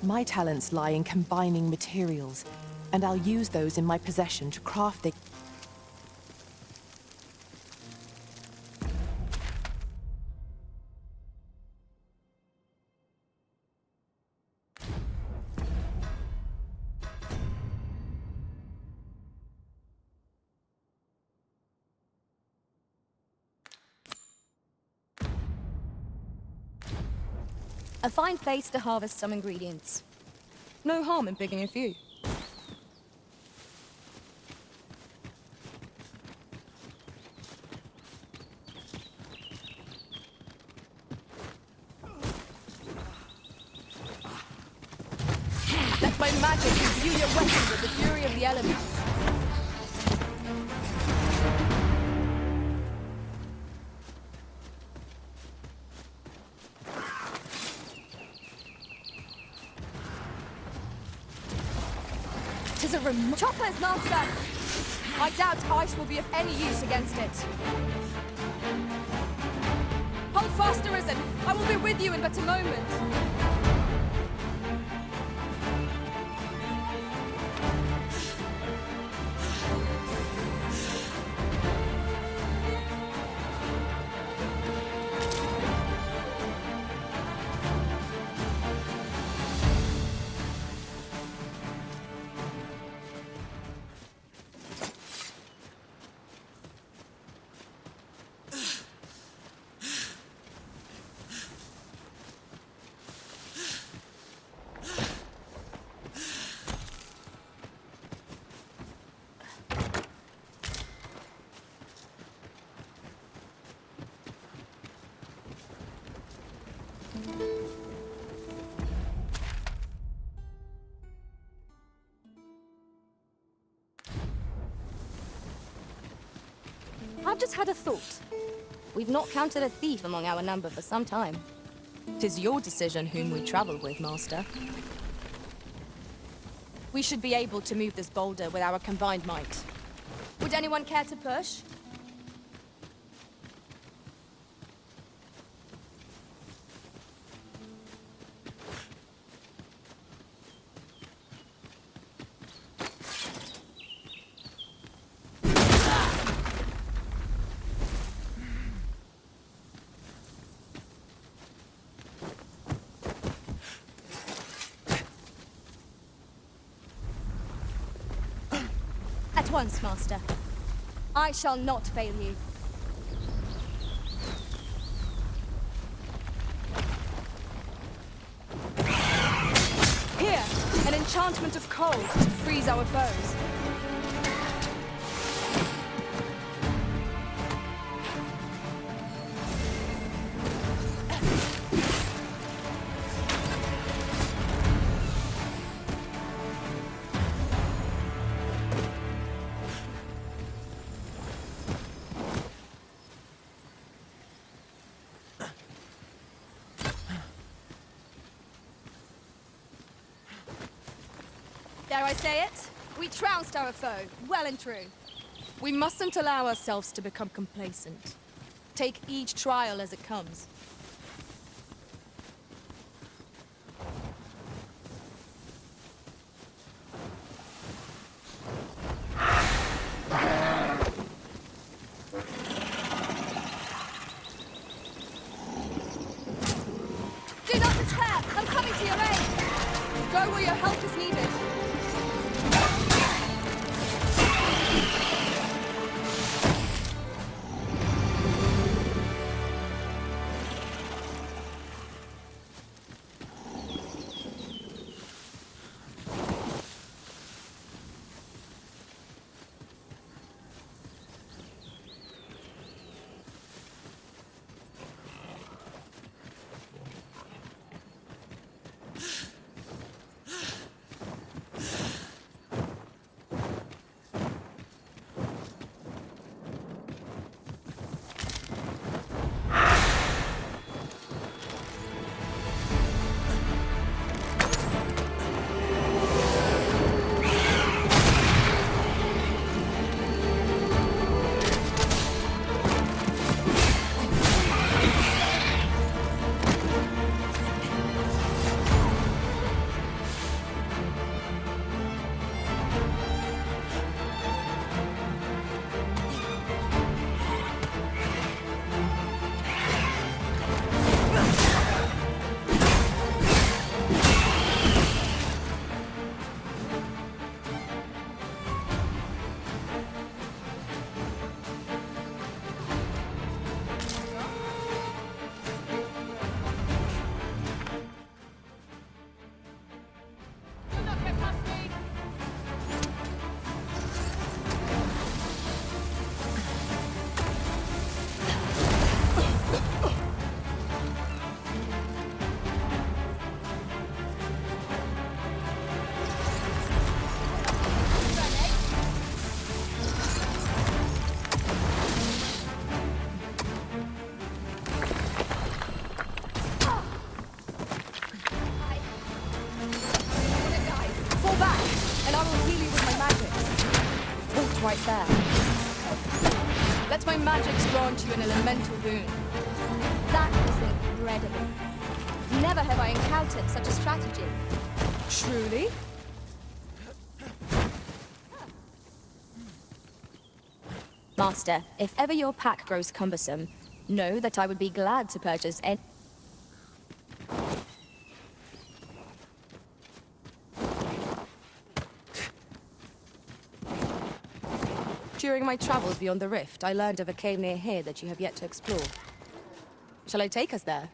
My talents lie in combining materials, and I'll use those in my possession to craft the... A fine place to harvest some ingredients. No harm in picking a few. Let my magic imbue your weapon with the fury of the elements. Chopper's master! I doubt ice will be of any use against it. Hold fast, Arisen! I will be with you in but a moment. I've just had a thought. We've not counted a thief among our number for some time. 'Tis your decision whom we travel with, Master. We should be able to move this boulder with our combined might. Would anyone care to push? At once, Master. I shall not fail you. Here, an enchantment of cold to freeze our foes. Dare I say it? We trounced our foe, well and true. We mustn't allow ourselves to become complacent. Take each trial as it comes. Do not despair! I'm coming to your aid! Go where your help is needed. quite fair. Let my magics grant you an elemental boon. That is incredible. Never have I encountered such a strategy. Truly? Master, if ever your pack grows cumbersome, know that I would be glad to purchase any... During my travels beyond the rift, I learned of a cave near here that you have yet to explore. Shall I take us there?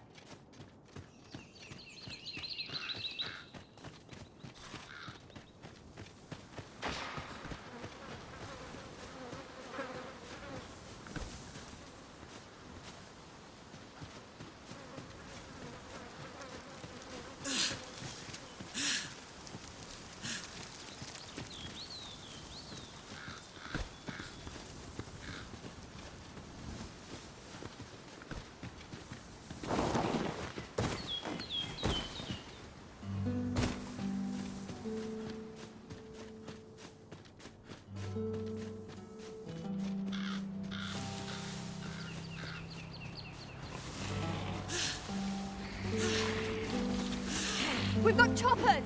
We've got choppers!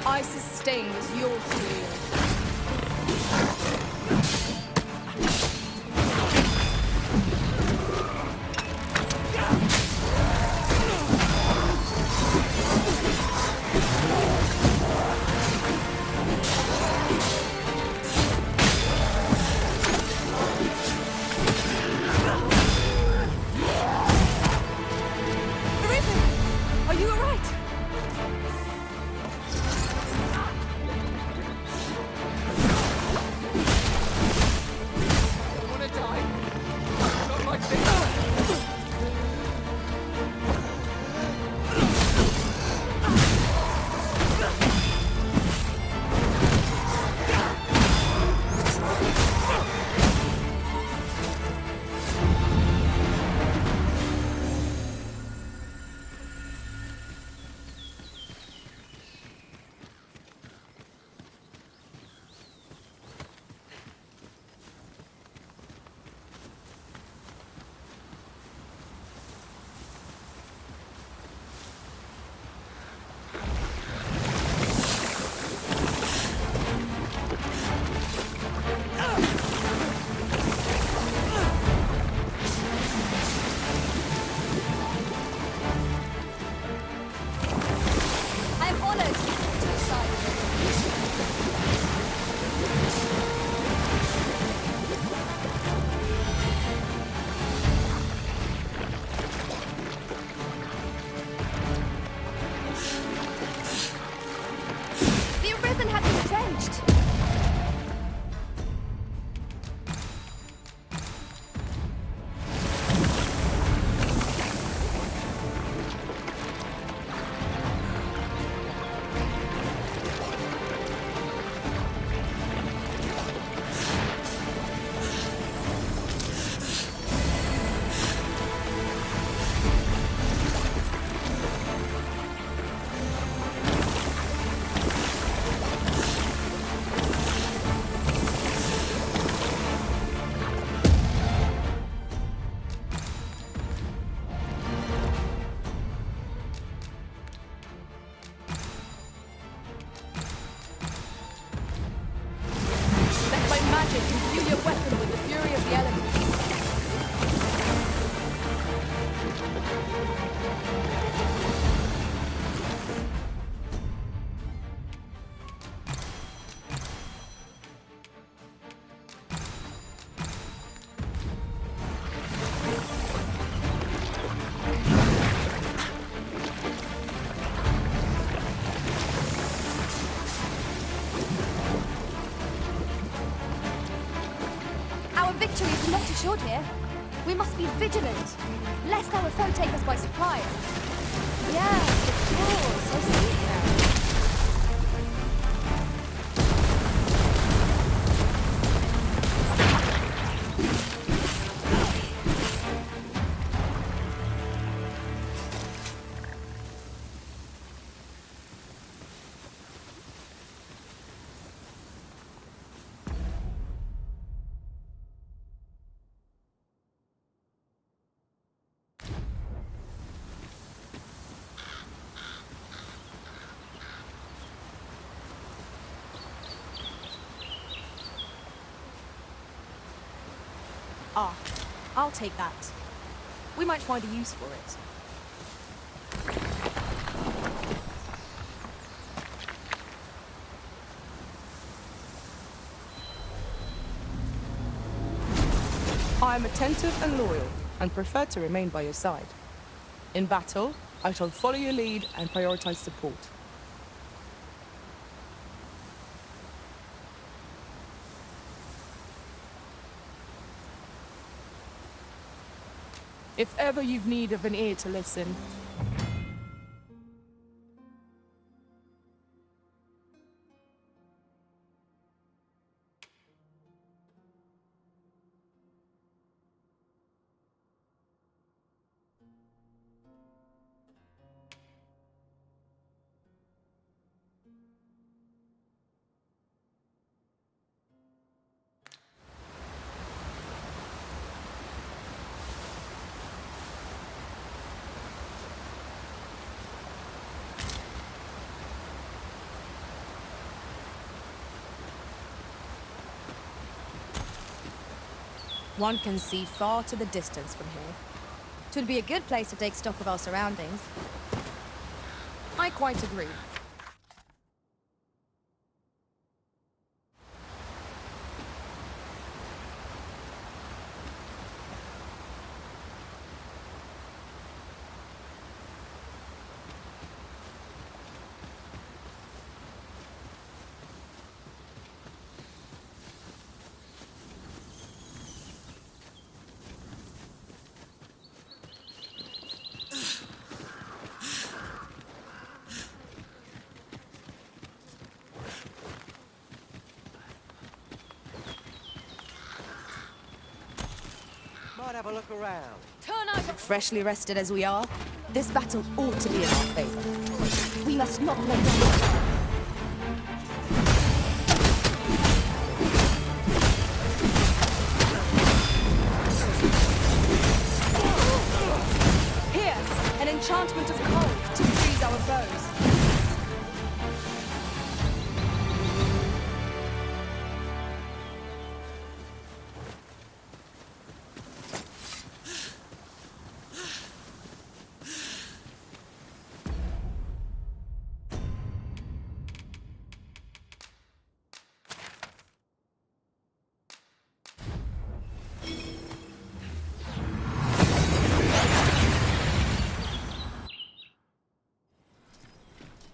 Ice's sting was yours to wield. Sergeant, imbue your weapon with the fury of the elements. Our victory is not assured here. We must be vigilant, lest our foe take us by surprise. Yes, of course, I see now. Ah, I'll take that. We might find a use for it. I am attentive and loyal, and prefer to remain by your side. In battle, I shall follow your lead and prioritize support. If ever you've need of an ear to listen, one can see far to the distance from here. 'Twould be a good place to take stock of our surroundings. I quite agree. Might have a look around. Turn out! Freshly rested as we are, this battle ought to be in our favor. We must not let down. Here, an enchantment of cold to freeze our foes.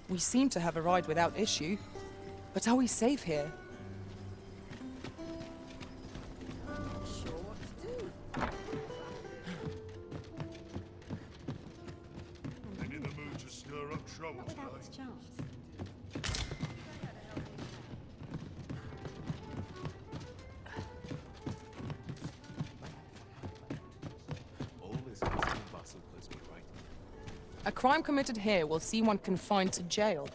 We seem to have arrived without issue. But are we safe here? Sure what to do. And in the mood to stir up trouble today. All this hustle and bustle puts me right. A crime committed here will see one confined to jail.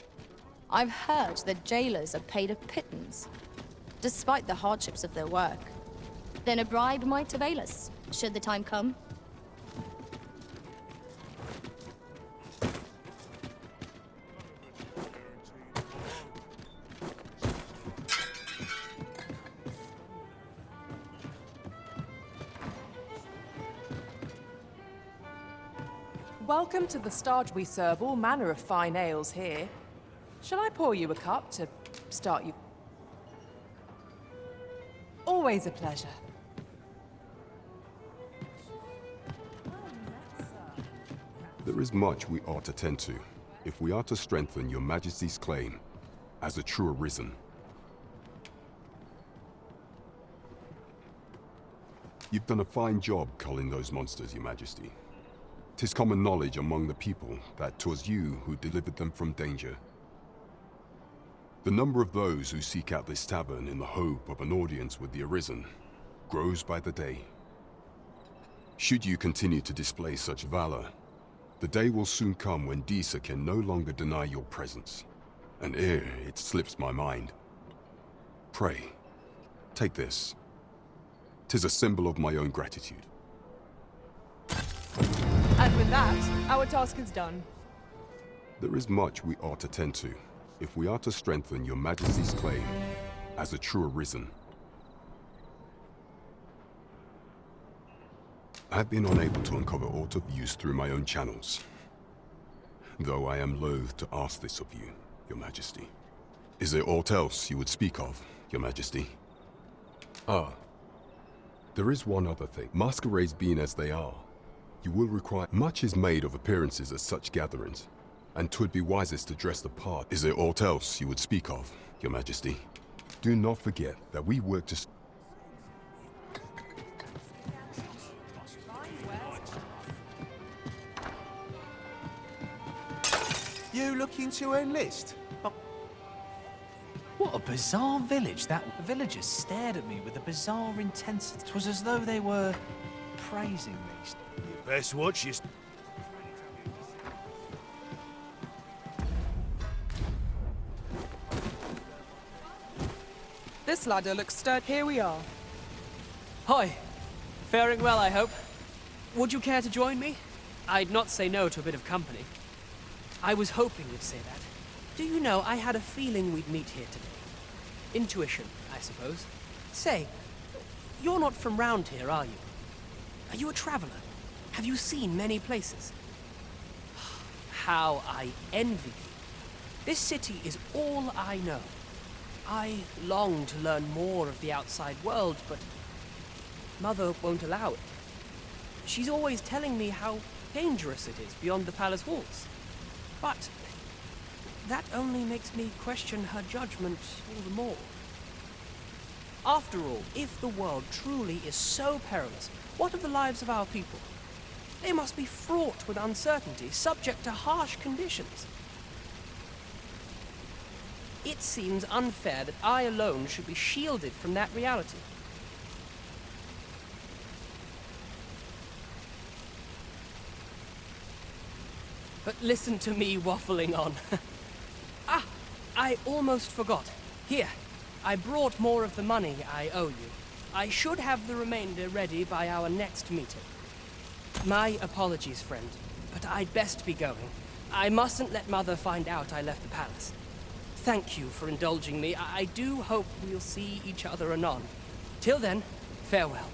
I've heard that jailers are paid a pittance, despite the hardships of their work. Then a bribe might avail us, should the time come. Welcome to the start. We serve all manner of fine ales here. Shall I pour you a cup to start you? Always a pleasure. There is much we ought to tend to, if we are to strengthen your Majesty's claim as a true arisen. You've done a fine job culling those monsters, your Majesty. 'Tis common knowledge among the people that 'twas you who delivered them from danger. The number of those who seek out this tavern in the hope of an audience with the Arisen grows by the day. Should you continue to display such valor, the day will soon come when Disa can no longer deny your presence. And ere it slips my mind, pray, take this. 'Tis a symbol of my own gratitude. And with that, our task is done. There is much we ought to tend to, if we are to strengthen your Majesty's claim as a true Arisen. I have been unable to uncover aught of use through my own channels, though I am loath to ask this of you, your Majesty. Is there aught else you would speak of, your Majesty? Ah, there is one other thing. Masquerades being as they are, you will require... Much is made of appearances at such gatherings, and 'twould be wisest to dress the part. Is there aught else you would speak of, your Majesty? Do not forget that we work to... You looking to enlist? What a bizarre village. The villagers stared at me with a bizarre intensity. It was as though they were praising me. You best watch your... This ladder looks sturdy. Here we are. Hi. Faring well, I hope. Would you care to join me? I'd not say no to a bit of company. I was hoping you'd say that. Do you know, I had a feeling we'd meet here today. Intuition, I suppose. Say, you're not from round here, are you? Are you a traveler? Have you seen many places? How I envy you. This city is all I know. I long to learn more of the outside world, but Mother won't allow it. She's always telling me how dangerous it is beyond the palace walls. But that only makes me question her judgment all the more. After all, if the world truly is so perilous, what of the lives of our people? They must be fraught with uncertainty, subject to harsh conditions. It seems unfair that I alone should be shielded from that reality. But listen to me waffling on. Ah, I almost forgot. Here, I brought more of the money I owe you. I should have the remainder ready by our next meeting. My apologies, friend, but I'd best be going. I mustn't let Mother find out I left the palace. Thank you for indulging me. I do hope we'll see each other anon. Till then, farewell.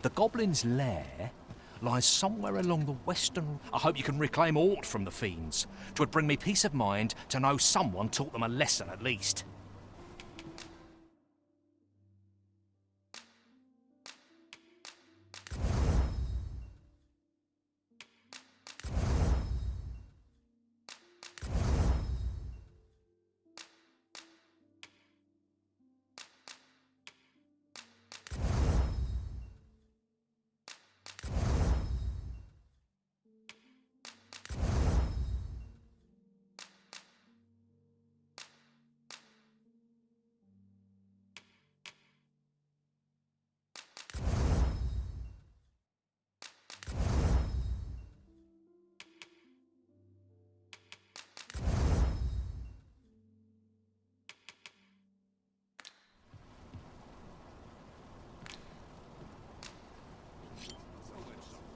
The Goblin's lair lies somewhere along the western... I hope you can reclaim aught from the fiends. 'Twould bring me peace of mind to know someone taught them a lesson at least.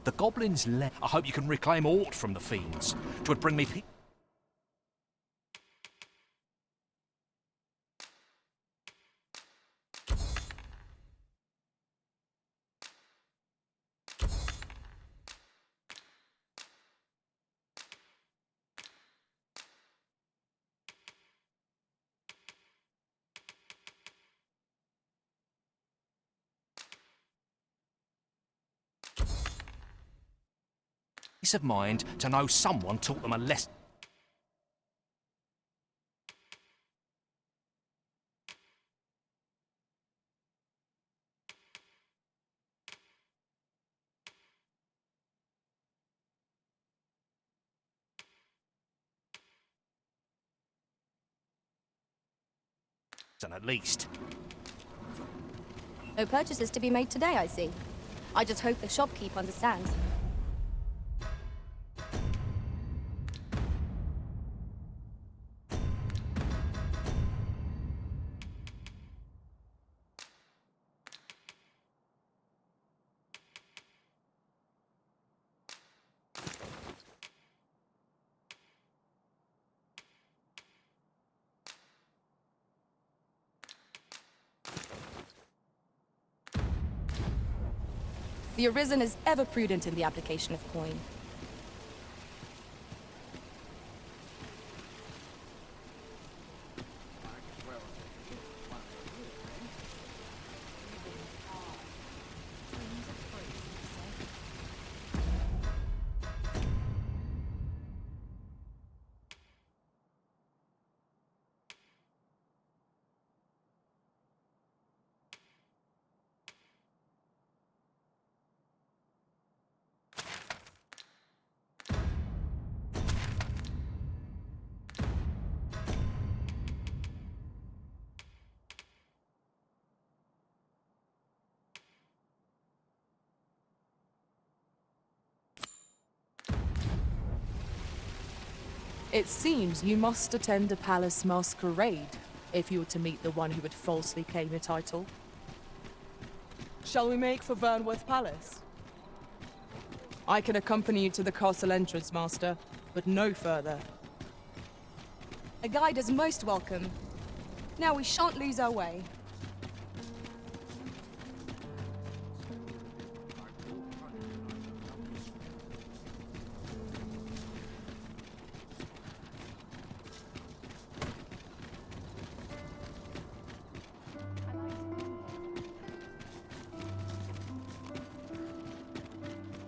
The goblin's lair. I hope you can reclaim aught from the fiends. 'Twould bring me peace of mind to know someone taught them a lesson. At least. No purchases to be made today, I see. I just hope the shopkeep understands. The Arisen is ever prudent in the application of coin. It seems you must attend a palace masquerade if you were to meet the one who would falsely claim your title. Shall we make for Burnworth Palace? I can accompany you to the castle entrance, Master, but no further. A guide is most welcome. Now we shan't lose our way.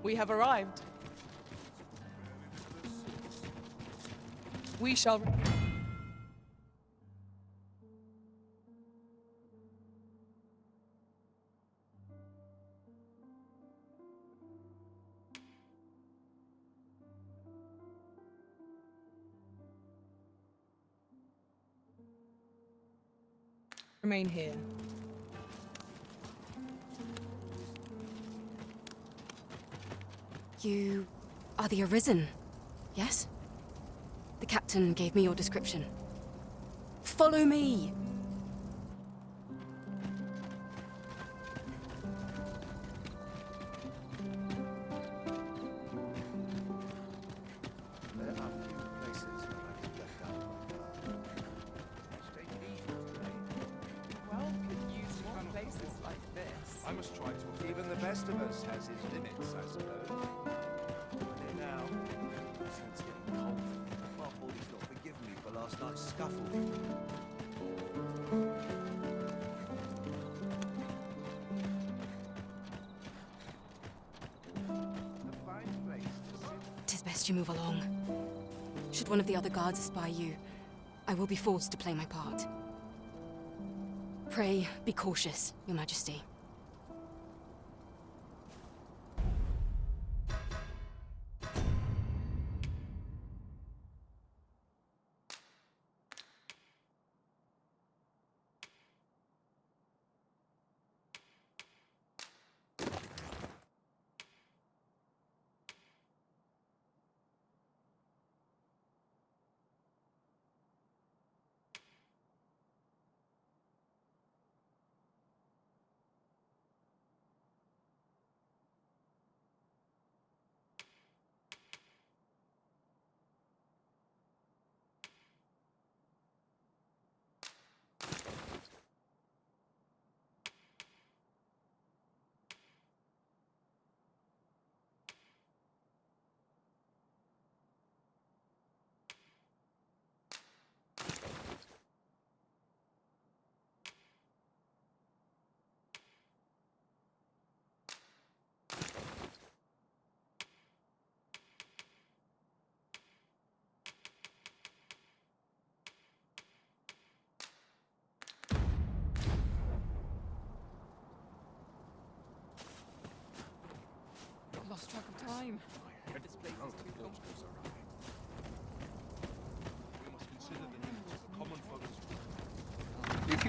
We have arrived. We shall... remain here. You are the Arisen, yes? The captain gave me your description. Follow me! There are few places where I can let down my guard. Stay easy today. Well, could use more places like this. I must try to. Even the best of us has his limits, I suppose. Here now. It's getting cold. My body's not forgiven me for last night's scuffle. A fine place to sit. 'Tis best you move along. Should one of the other guards espy you, I will be forced to play my part. Pray, be cautious, Your Majesty.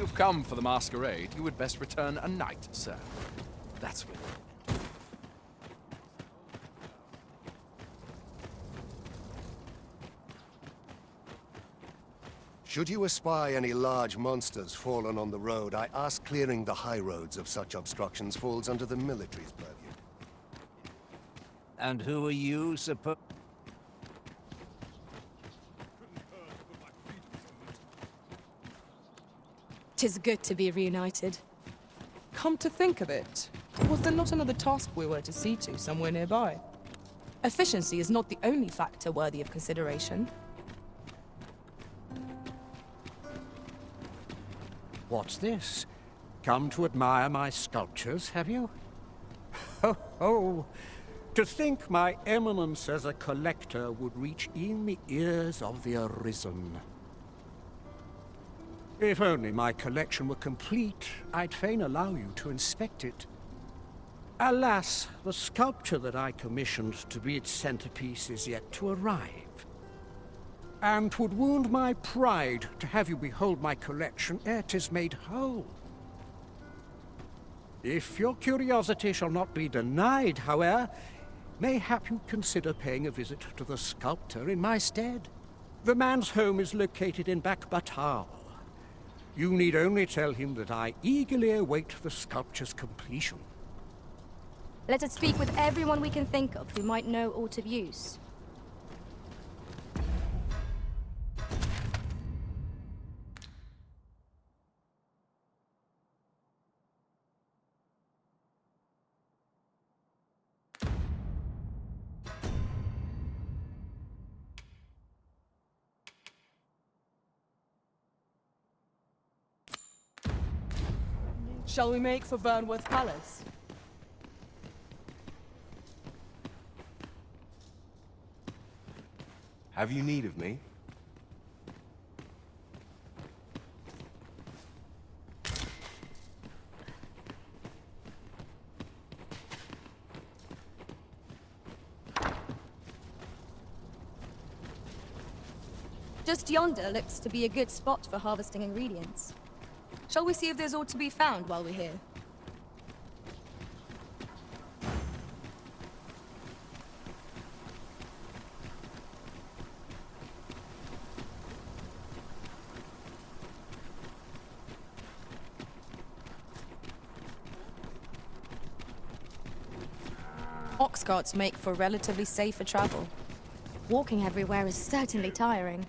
you've come for the masquerade, you would best return a knight, sir. That's with Should you espy any large monsters fallen on the road, I ask clearing the high roads of such obstructions falls under the military's purview. And who are you, supposed? 'Tis good to be reunited. Come to think of it, was there not another task we were to see to somewhere nearby? Efficiency is not the only factor worthy of consideration. What's this? Come to admire my sculptures, have you? Ho ho! To think my eminence as a collector would reach in the ears of the Arisen. If only my collection were complete, I'd fain allow you to inspect it. Alas, the sculpture that I commissioned to be its centerpiece is yet to arrive. And 'twould wound my pride to have you behold my collection ere 'tis made whole. If your curiosity shall not be denied, however, mayhap you consider paying a visit to the sculptor in my stead. The man's home is located in Batal. You need only tell him that I eagerly await the sculpture's completion. Let us speak with everyone we can think of who might know aught of use. Shall we make for Burnworth Palace? Have you need of me? Just yonder looks to be a good spot for harvesting ingredients. Shall we see if there's aught to be found while we're here? Ox carts make for relatively safer travel. Walking everywhere is certainly tiring.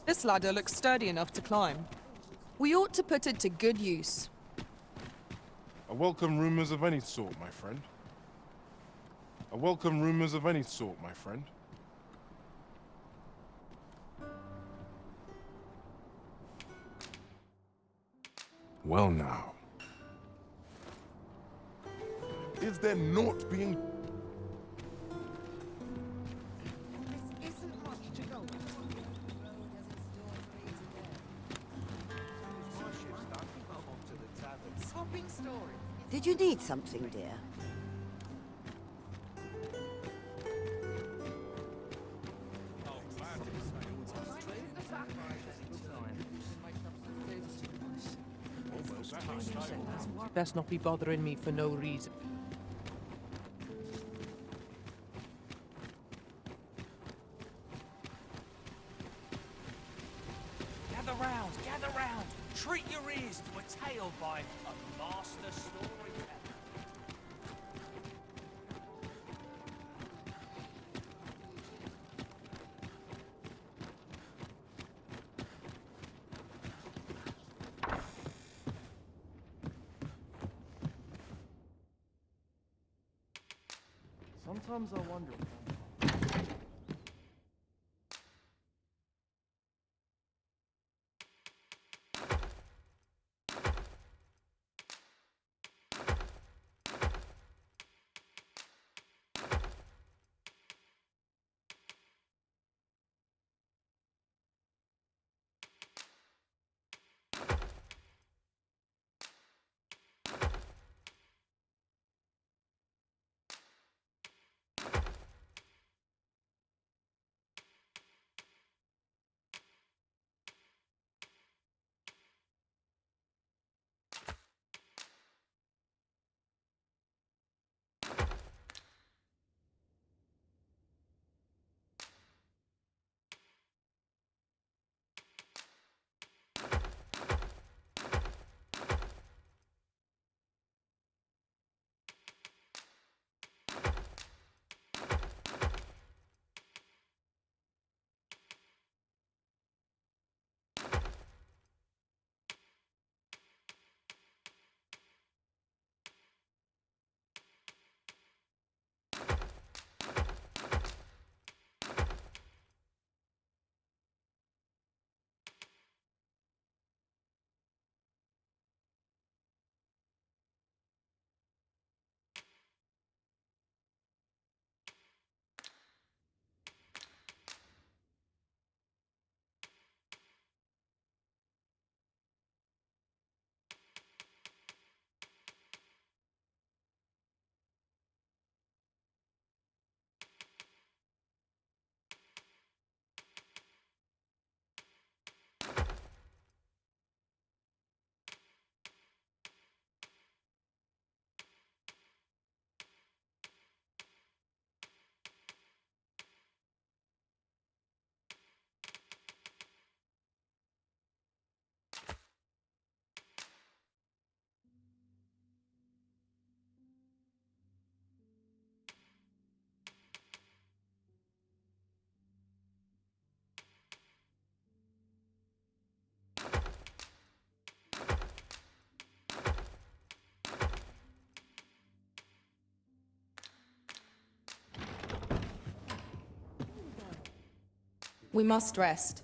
This ladder looks sturdy enough to climb. We ought to put it to good use. I welcome rumors of any sort, my friend. I welcome rumors of any sort, my friend. Well now. Is there naught being... Did you need something, dear? Best not be bothering me for no reason. Gather round, gather round. Treat your ears to a tale by a master storyteller. Sometimes I wonder. We must rest.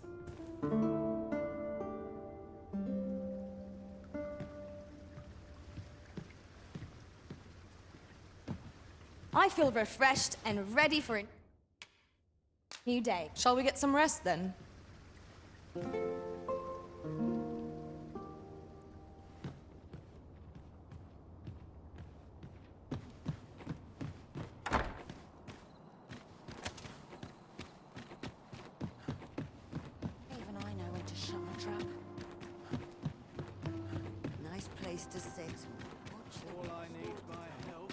I feel refreshed and ready for a new day. Shall we get some rest then? Even I know when to shut my trap. Nice place to sit. Watch the All I need my help.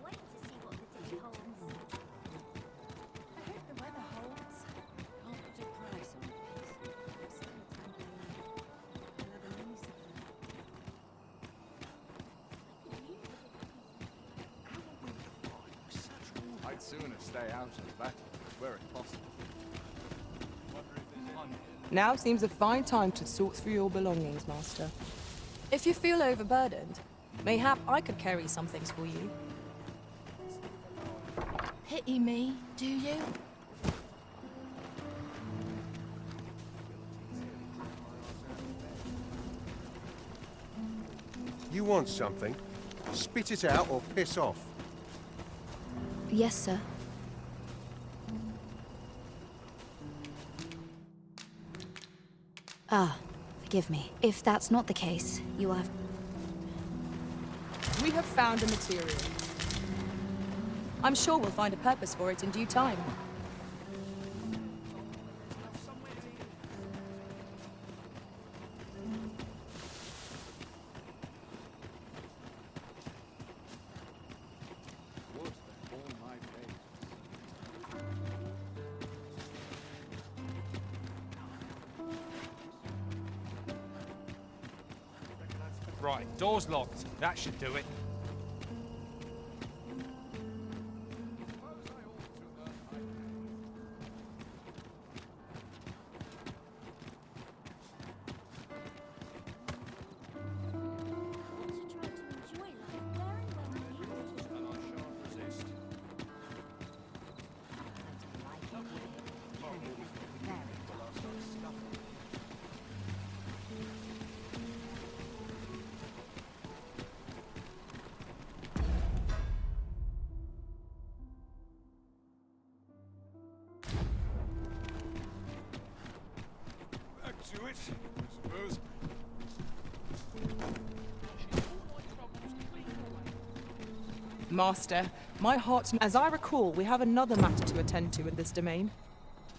Wait to see what the day holds. I hope the weather holds. Can't put a price on this. I'm still another niece of her. I'd sooner stay out of battle, where it's possible. Now seems a fine time to sort through your belongings, Master. If you feel overburdened, mayhap I could carry some things for you. Pity me, do you? You want something? Spit it out or piss off. Yes, sir. Ah, forgive me. If that's not the case, you have... We have found a material. I'm sure we'll find a purpose for it in due time. Right, door's locked. That should do it. To it, I suppose. Master, my heart... As I recall, we have another matter to attend to in this domain.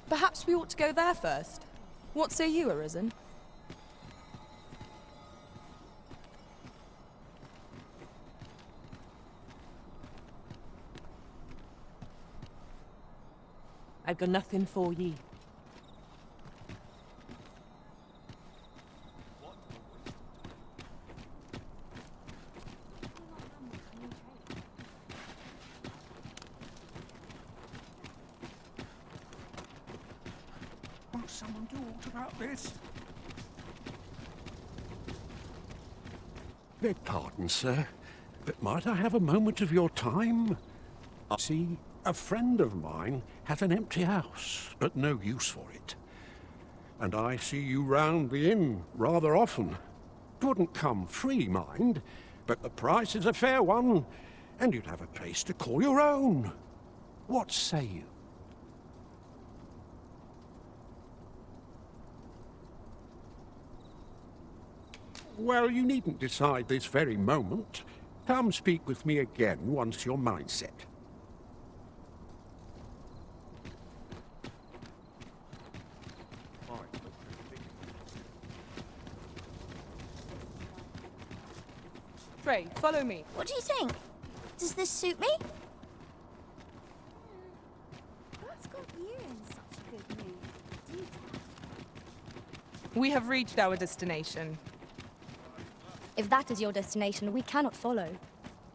Perhaps we ought to go there first. What say you, Arisen? I've got nothing for ye. Won't someone do aught about this? Beg pardon, sir, but might I have a moment of your time? See, a friend of mine has an empty house, but no use for it. And I see you round the inn rather often. 'Twouldn't come free, mind, but the price is a fair one, and you'd have a place to call your own. What say you? Well, you needn't decide this very moment. Come speak with me again once your mind's set. Frey, follow me. What do you think? Does this suit me? What's got you in such a good mood? Do you We have reached our destination. If that is your destination, we cannot follow.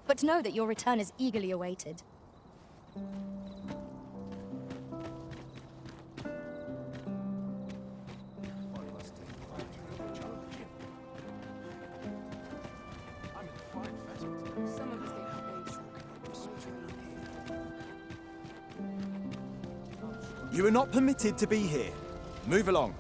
But know that your return is eagerly awaited. You are not permitted to be here. Move along.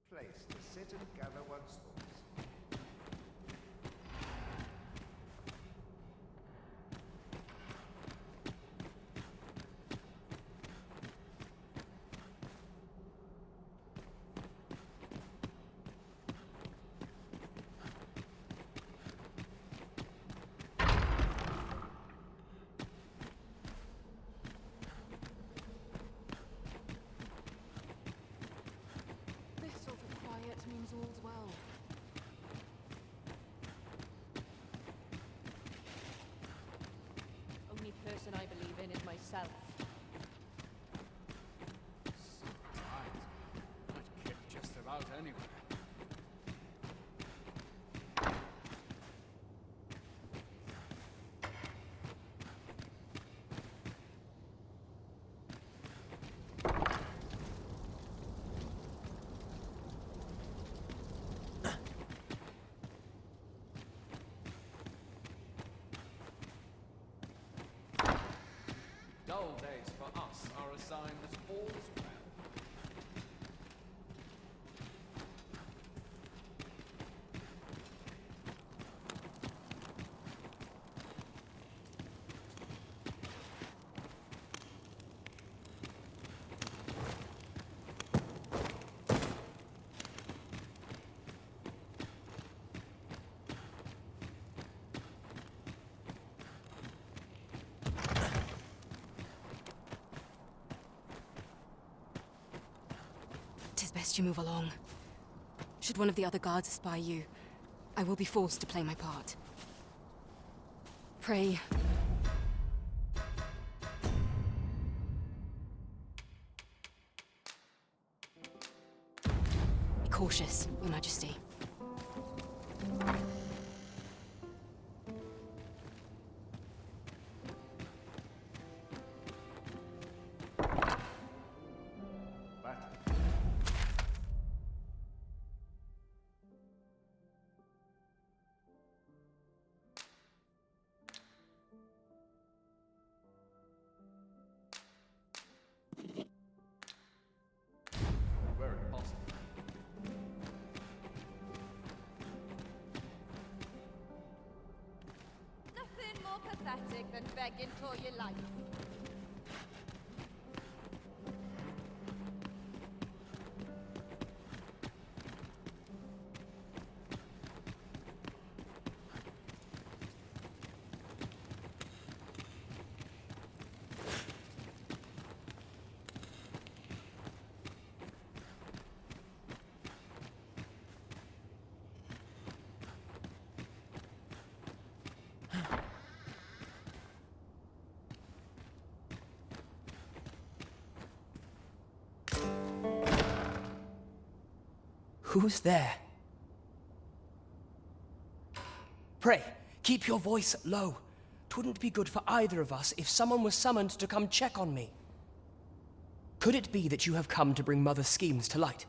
Place to sit and gather one's thoughts. This sort of quiet means all's well. Only person I believe in is myself. I'd kick just about anywhere. Dull days for us are a sign that all is well. Tis best you move along. Should one of the other guards spy you, I will be forced to play my part. Pray. Be cautious, Your Majesty. Where it possible. Nothing more pathetic than begging for your life. Who's there? Pray, keep your voice low. 'Twouldn't be good for either of us if someone was summoned to come check on me. Could it be that you have come to bring Mother's schemes to light?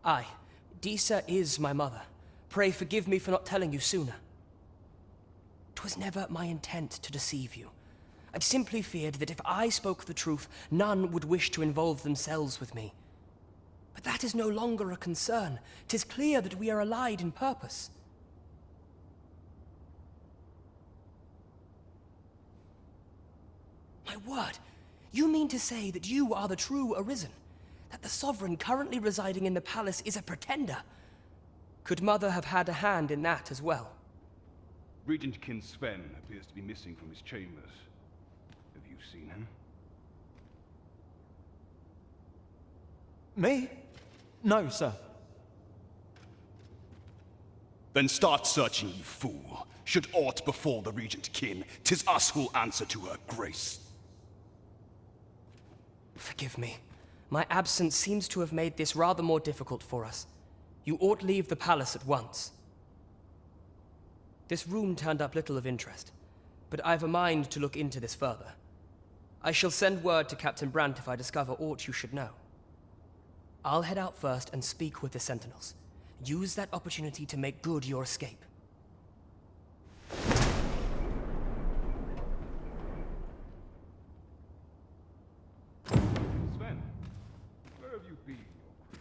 Aye, Disa is my mother. Pray forgive me for not telling you sooner. 'Twas never my intent to deceive you. I'd simply feared that if I spoke the truth, none would wish to involve themselves with me. But that is no longer a concern. 'Tis clear that we are allied in purpose. My word, you mean to say that you are the true Arisen? that the Sovereign currently residing in the palace is a pretender. Could Mother have had a hand in that as well? Regent Kin Sven appears to be missing from his chambers. Have you seen him? Me? No, sir. Then start searching, you fool. Should aught befall the Regent Kin, 'tis us who'll answer to her grace. Forgive me. My absence seems to have made this rather more difficult for us. You ought leave the palace at once. This room turned up little of interest, but I've a mind to look into this further. I shall send word to Captain Brandt if I discover aught you should know. I'll head out first and speak with the Sentinels. Use that opportunity to make good your escape. Sven, where have you been, Your Grace?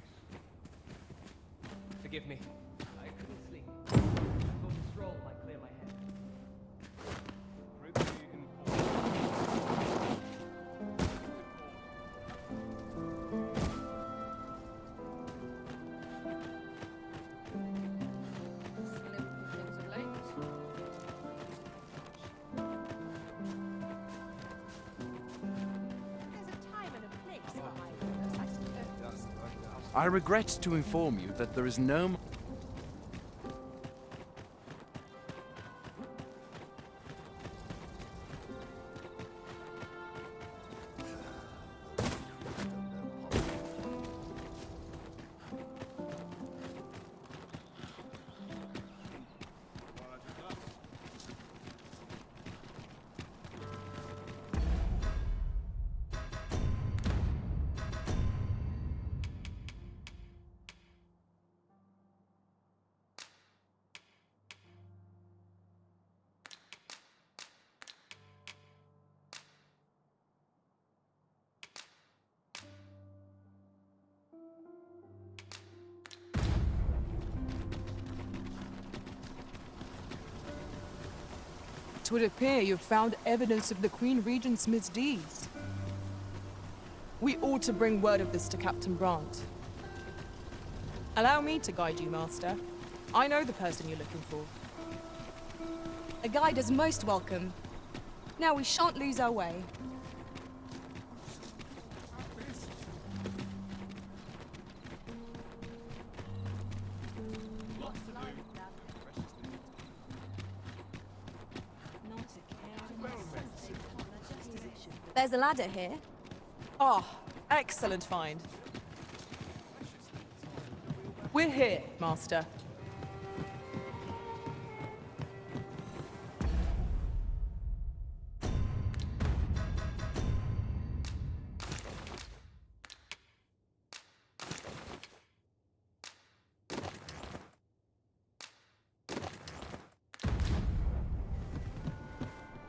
Forgive me. I couldn't sleep. I thought a stroll might clear my head. Prithee I regret to inform you that there is no... It would appear you've found evidence of the Queen Regent's misdeeds. We ought to bring word of this to Captain Brandt. Allow me to guide you, Master. I know the person you're looking for. A guide is most welcome. Now we shan't lose our way. There's a ladder here. Oh, excellent find. We're here, Master.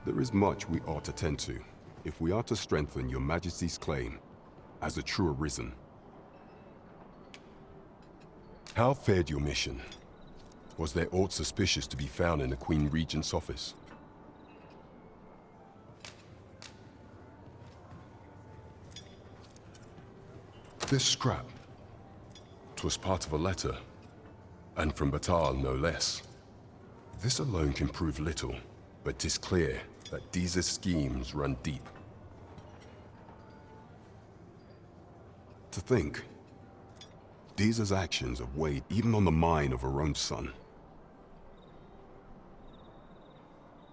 There is much we ought to tend to, if we are to strengthen your Majesty's claim as a true Arisen. How fared your mission? Was there aught suspicious to be found in the Queen Regent's office? This scrap. 'Twas part of a letter, and from Batal no less. This alone can prove little, but 'tis clear that Diza's schemes run deep. To think, Diza's actions have weighed even on the mind of her own son.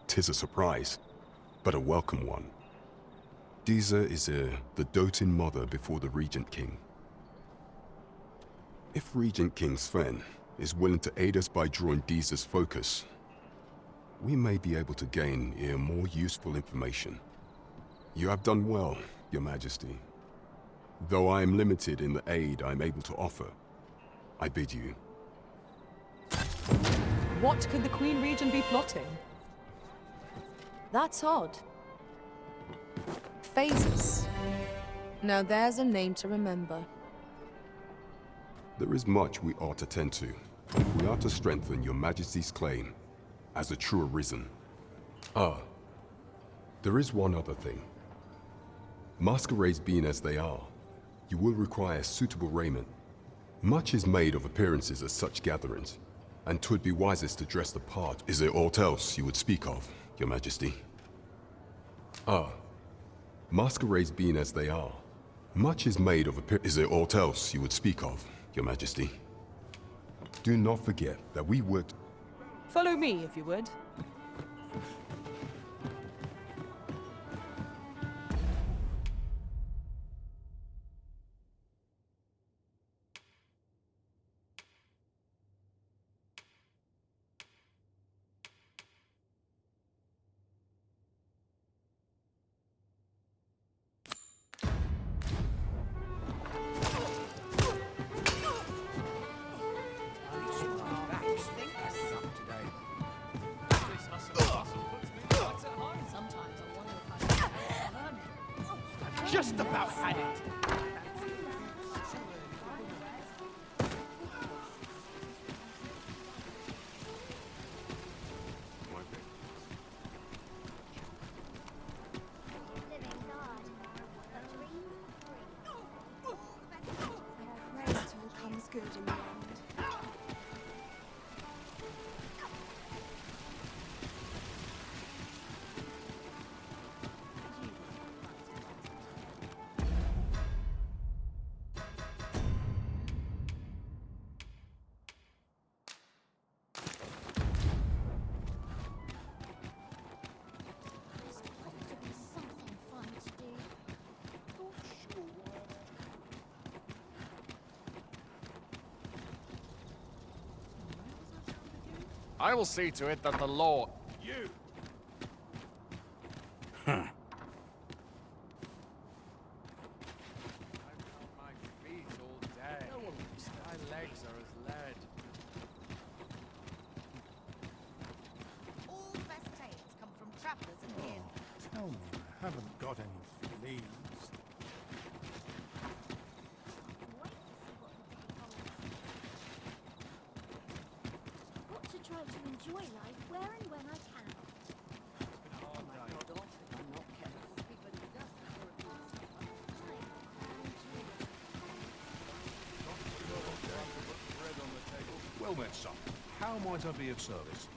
'Tis a surprise, but a welcome one. Diza is the doting mother before the Regent King. If Regent King Sven is willing to aid us by drawing Diza's focus, we may be able to gain more useful information. You have done well, Your Majesty. Though I am limited in the aid I'm able to offer, I bid you. What could the Queen Regent be plotting? That's odd. Phases. Now there's a name to remember. There is much we ought to tend to, if we are to strengthen Your Majesty's claim as a true Arisen. Ah, there is one other thing. Masquerades being as they are, You will require suitable raiment. Much is made of appearances at such gatherings, and 'twould be wisest to dress the part. Is there aught else you would speak of, Your Majesty? Ah, masquerades being as they are, much is made of Is there aught else you would speak of, Your Majesty? Do not forget that we worked... Follow me, if you would. Just about had it. Good in the end. I will see to it that the law... You! Huh. I've been on my feet all day. No one looks. My legs are as lead. All the best tales come from travelers and inns. Tell me, I haven't got any fleas. To try to enjoy life where and when I can. Well met, son. How might I be of service?